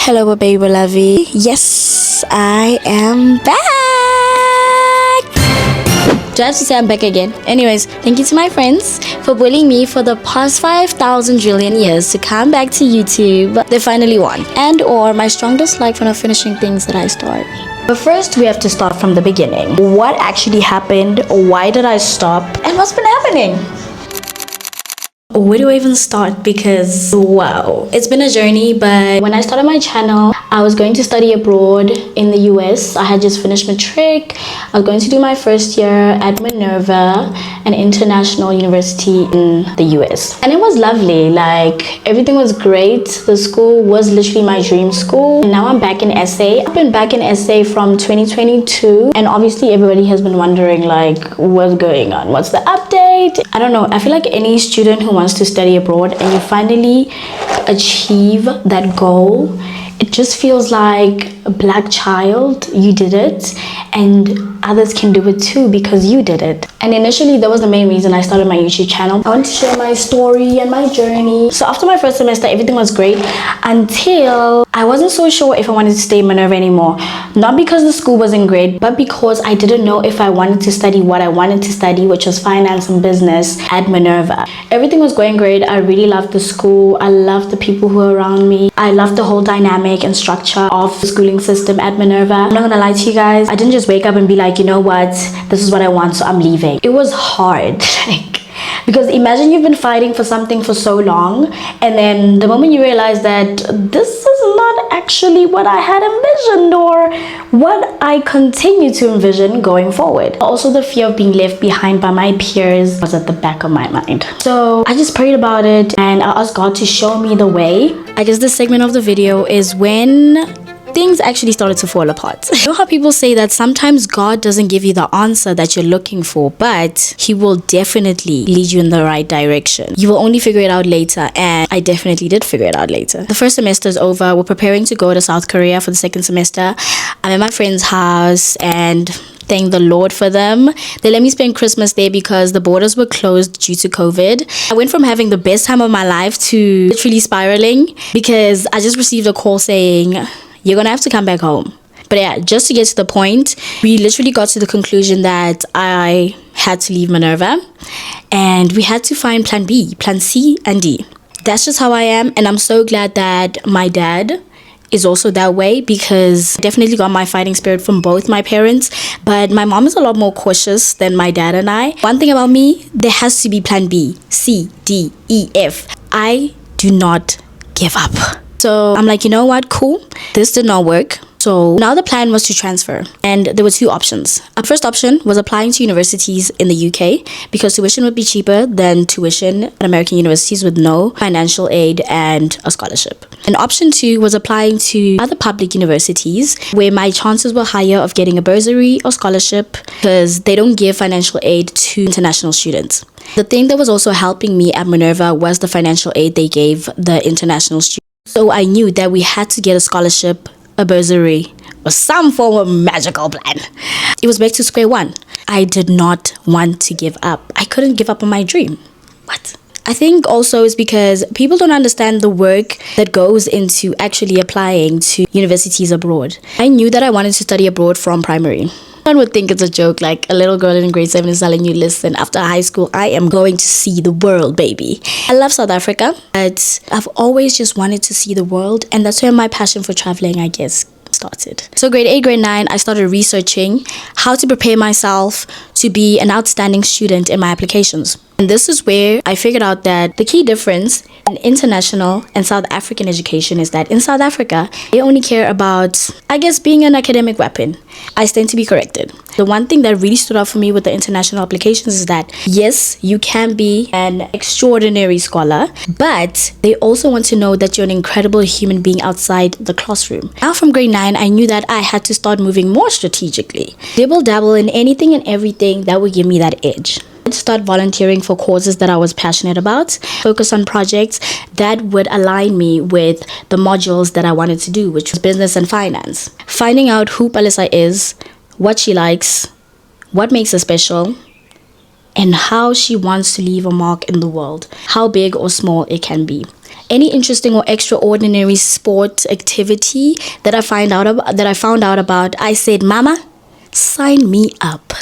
Hello, baby lovey. Yes, I am back. Do I have to say I'm back again? Anyways, thank you to my friends for bullying me for the past 5,000 trillion years to come back to YouTube. They finally won. And or my strong dislike for not finishing things that I start. But first, we have to start from the beginning. What actually happened? Why did I stop? And what's been happening? Where do I even start? Because wow, it's been a journey. But when I started my channel, I was going to study abroad in the US. I had just finished matric. I was going to do my first year at Minerva, an international university in the US, and it was lovely. Like, everything was great. The school was literally my dream school. And now I'm back in SA. I've been back in SA from 2022, and obviously everybody has been wondering, like, what's going on, what's the update? I don't know. I feel like any student who wants to study abroad and you finally achieve that goal, it just feels like a black child. You did it, and others can do it too because you did it. And initially, that was the main reason I started my YouTube channel. I want to share my story and my journey. So after my first semester, everything was great until I wasn't so sure if I wanted to stay in Minerva anymore. Not because the school wasn't great, but because I didn't know if I wanted to study what I wanted to study, which was finance and business at Minerva. Everything was going great. I really loved the school. I loved the people who were around me. I loved the whole dynamic and structure of the schooling system at Minerva. I'm not gonna lie to you guys, I didn't just wake up and be like, you know what, this is what I want, so I'm leaving. It was hard. Because imagine you've been fighting for something for so long, and then the moment you realize that this is not actually what I had envisioned or what I continue to envision going forward. Also, the fear of being left behind by my peers was at the back of my mind. So I just prayed about it and I asked God to show me the way. I guess this segment of the video is when things actually started to fall apart. You know how people say that sometimes God doesn't give you the answer that you're looking for, but He will definitely lead you in the right direction. You will only figure it out later, and I definitely did figure it out later. The first semester is over. We're preparing to go to South Korea for the second semester. I'm at my friend's house, and thank the Lord for them. They let me spend Christmas there because the borders were closed due to COVID. I went from having the best time of my life to literally spiraling because I just received a call saying, you're gonna have to come back home. But yeah, just to get to the point, we literally got to the conclusion that I had to leave Minerva and we had to find plan B, plan C, and D. That's just how I am, and I'm so glad that my dad is also that way because I definitely got my fighting spirit from both my parents, but my mom is a lot more cautious than my dad and I. One thing about me, there has to be plan B, C, D, E, F. I do not give up. So I'm like, you know what, cool, this did not work. So now the plan was to transfer, and there were two options. Our first option was applying to universities in the UK because tuition would be cheaper than tuition at American universities with no financial aid and a scholarship. And option two was applying to other public universities where my chances were higher of getting a bursary or scholarship because they don't give financial aid to international students. The thing that was also helping me at Minerva was the financial aid they gave the international students. So I knew that we had to get a scholarship, a bursary, or some form of magical plan. It was back to square one. I did not want to give up. I couldn't give up on my dream. What? I think also it's because people don't understand the work that goes into actually applying to universities abroad. I knew that I wanted to study abroad from primary. One would think it's a joke, like a little girl in grade 7 is telling you, listen, after high school, I am going to see the world, baby. I love South Africa, but I've always just wanted to see the world, and that's where my passion for traveling, I guess, started. So grade 8, grade 9, I started researching how to prepare myself to be an outstanding student in my applications. And this is where I figured out that the key difference in international and South African education is that in South Africa, they only care about, I guess, being an academic weapon. I stand to be corrected. The one thing that really stood out for me with the international applications is that, yes, you can be an extraordinary scholar, but they also want to know that you're an incredible human being outside the classroom. Now from grade 9, I knew that I had to start moving more strategically. Dibble dabble in anything and everything that would give me that edge. Start volunteering for causes that I was passionate about, focus on projects that would align me with the modules that I wanted to do, which was business and finance. Finding out who Palesa is, what she likes, what makes her special, and how she wants to leave a mark in the world, how big or small it can be. any interesting or extraordinary sport activity that I found out about, I said, Mama, sign me up.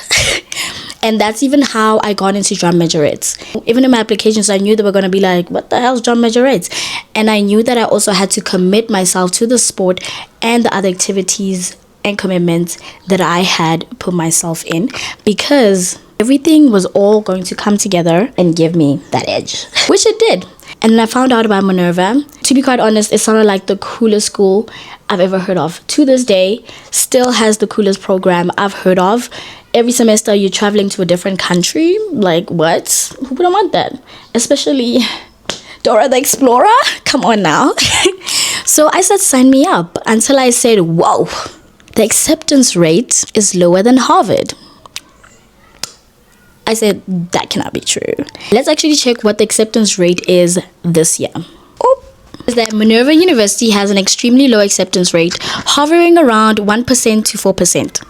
And that's even how I got into drum majorettes. Even in my applications, I knew they were going to be like, what the hell's drum majorettes? And I knew that I also had to commit myself to the sport and the other activities and commitments that I had put myself in, because everything was all going to come together and give me that edge, which it did. And then I found out about Minerva. To be quite honest, it sounded like the coolest school I've ever heard of. To this day, still has the coolest program I've heard of. Every semester you're traveling to a different country. Like, what? Who wouldn't want that? Especially Dora the Explorer. Come on now. So I said, sign me up, until I said, whoa, the acceptance rate is lower than Harvard. I said, that cannot be true. Let's actually check what the acceptance rate is this year. Is that Minerva University has an extremely low acceptance rate, hovering around 1% to 4%.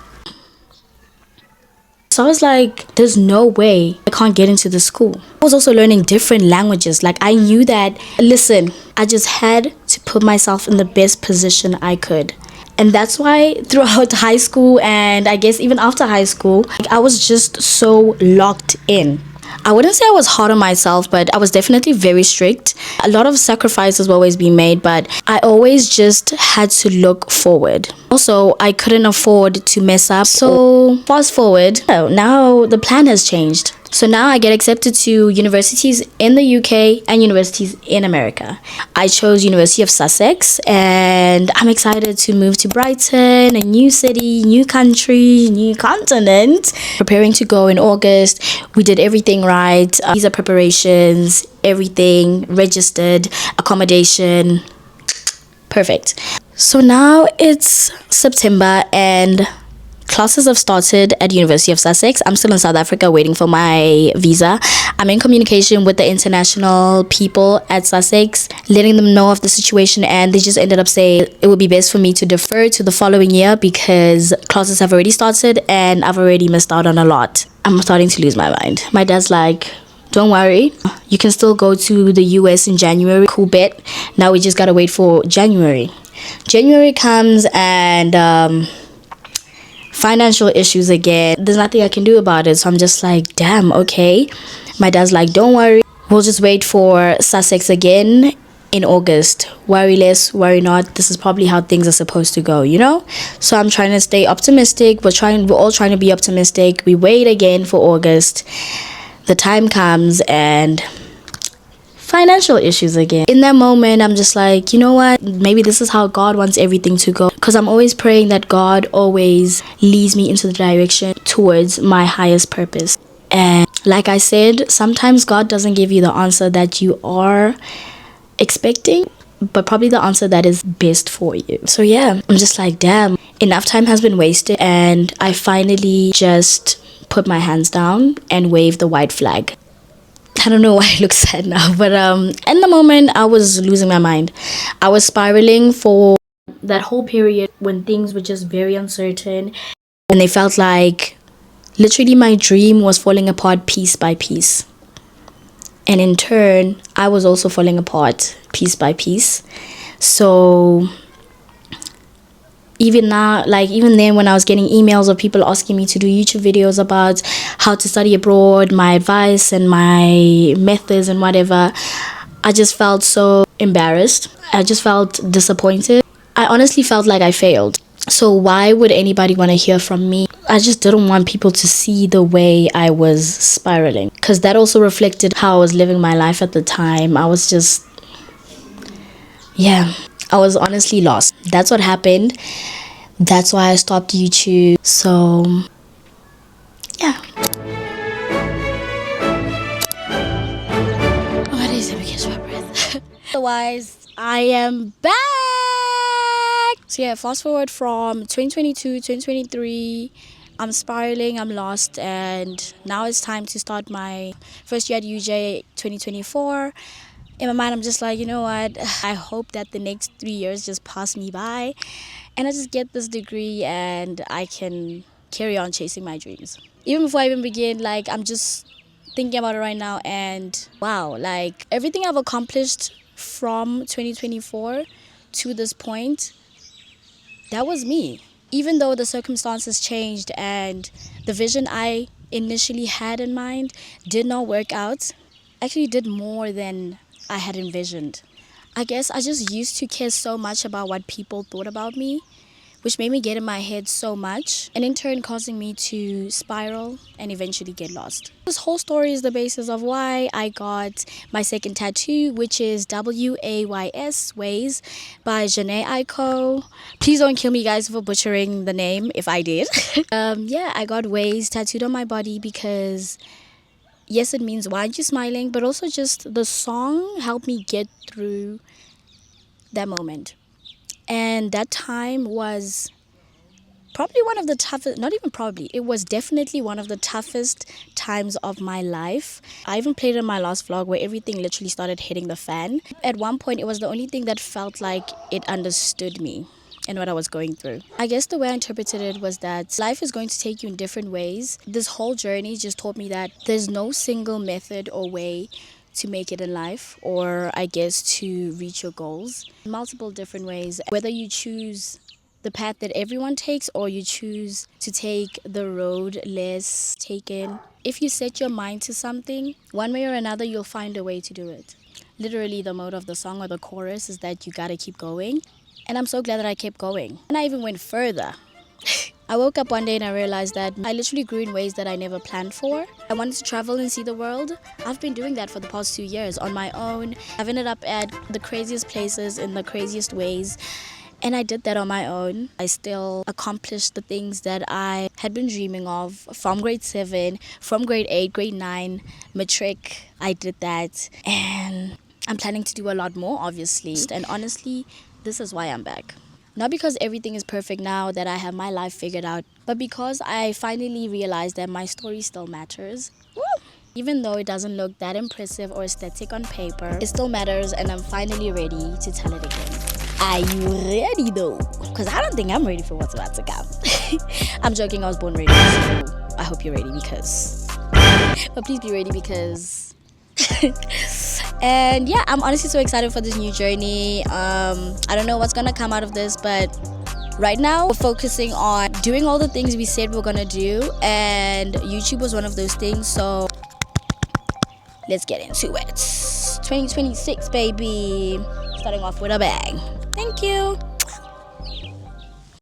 So I was like, there's no way I can't get into the school. I was also learning different languages. Like, I knew that, listen, I just had to put myself in the best position I could. And that's why throughout high school, and I guess even after high school, I was just so locked in. I wouldn't say I was hard on myself, but I was definitely very strict. A lot of sacrifices were always being made, but I always just had to look forward. Also, I couldn't afford to mess up. So fast forward, now the plan has changed. So now I get accepted to universities in the UK and universities in America. I chose University of Sussex, and I'm excited to move to Brighton, a new city, new country, new continent. Preparing to go in August. We did everything right. Visa preparations, everything, registered, accommodation. Perfect. So now it's September and classes have started at University of Sussex. I'm still in South Africa waiting for my visa. I'm in communication with the international people at Sussex, letting them know of the situation, and they just ended up saying it would be best for me to defer to the following year because classes have already started and I've already missed out on a lot. I'm starting to lose my mind. My dad's like, don't worry, you can still go to the US in January. Cool bet. Now we just gotta wait for January. January comes and financial issues again. There's nothing I can do about it. So I'm just like, damn, okay. My dad's like, don't worry. We'll just wait for Sussex again in August. Worry less, worry not. This is probably how things are supposed to go, you know? So I'm trying to stay optimistic. We're all trying to be optimistic. We wait again for August. The time comes and financial issues again. In that moment, I'm just like, you know what? Maybe this is how God wants everything to go. Because I'm always praying that God always leads me into the direction towards my highest purpose. And like I said, sometimes God doesn't give you the answer that you are expecting, but probably the answer that is best for you. So yeah, I'm just like, damn, enough time has been wasted. And I finally just put my hands down and waved the white flag. I don't know why I look sad now, but in the moment I was losing my mind. I was spiraling for that whole period when things were just very uncertain, and they felt like literally my dream was falling apart piece by piece. And in turn, I was also falling apart piece by piece. So even now, like even then when I was getting emails of people asking me to do YouTube videos about how to study abroad, my advice and my methods and whatever, I just felt so embarrassed. I just felt disappointed. I honestly felt like I failed. So why would anybody want to hear from me? I just didn't want people to see the way I was spiraling, because that also reflected how I was living my life at the time. I was just, yeah, I was honestly lost. That's what happened. That's why I stopped YouTube. So, yeah. What is it? Catch my breath. Otherwise, I am back. So yeah, fast forward from 2022, 2023. I'm spiraling, I'm lost, and now it's time to start my first year at UJ 2024. In my mind, I'm just like, you know what? I hope that the next 3 years just pass me by and I just get this degree and I can carry on chasing my dreams. Even before I even begin, like, I'm just thinking about it right now, and wow, like everything I've accomplished from 2024 to this point, that was me. Even though the circumstances changed and the vision I initially had in mind did not work out, actually did more than I had envisioned. I guess I just used to care so much about what people thought about me, which made me get in my head so much, and in turn causing me to spiral and eventually get lost. This whole story is the basis of why I got my second tattoo, which is WAYS, Ways, by Janae Aiko. Please don't kill me, guys, for butchering the name if I did. I got Ways tattooed on my body because, yes, it means why aren't you smiling, but also just the song helped me get through that moment. And that time was probably one of the toughest, not even probably, it was definitely one of the toughest times of my life. I even played in my last vlog where everything literally started hitting the fan. At one point, it was the only thing that felt like it understood me and what I was going through. I guess the way I interpreted it was that life is going to take you in different ways. This whole journey just taught me that there's no single method or way to make it in life, or I guess to reach your goals. Multiple different ways. Whether you choose the path that everyone takes or you choose to take the road less taken. If you set your mind to something, one way or another, you'll find a way to do it. Literally, the mode of the song or the chorus is that you gotta keep going. And I'm so glad that I kept going. And I even went further. I woke up one day and I realized that I literally grew in ways that I never planned for. I wanted to travel and see the world. I've been doing that for the past 2 years on my own. I've ended up at the craziest places in the craziest ways. And I did that on my own. I still accomplished the things that I had been dreaming of from grade 7, from grade 8, grade 9, matric. I did that. And I'm planning to do a lot more, obviously. And honestly, this is why I'm back. Not because everything is perfect now that I have my life figured out, but because I finally realized that my story still matters. Woo! Even though it doesn't look that impressive or aesthetic on paper, it still matters, and I'm finally ready to tell it again. Are you ready though? Because I don't think I'm ready for what's about to come. I'm joking, I was born ready, so I hope you're ready because... But please be ready because... And yeah, I'm honestly so excited for this new journey. I don't know what's gonna come out of this, but right now we're focusing on doing all the things we said we're gonna do, and YouTube was one of those things, so let's get into it. 2026, baby. Starting off with a bang. Thank you.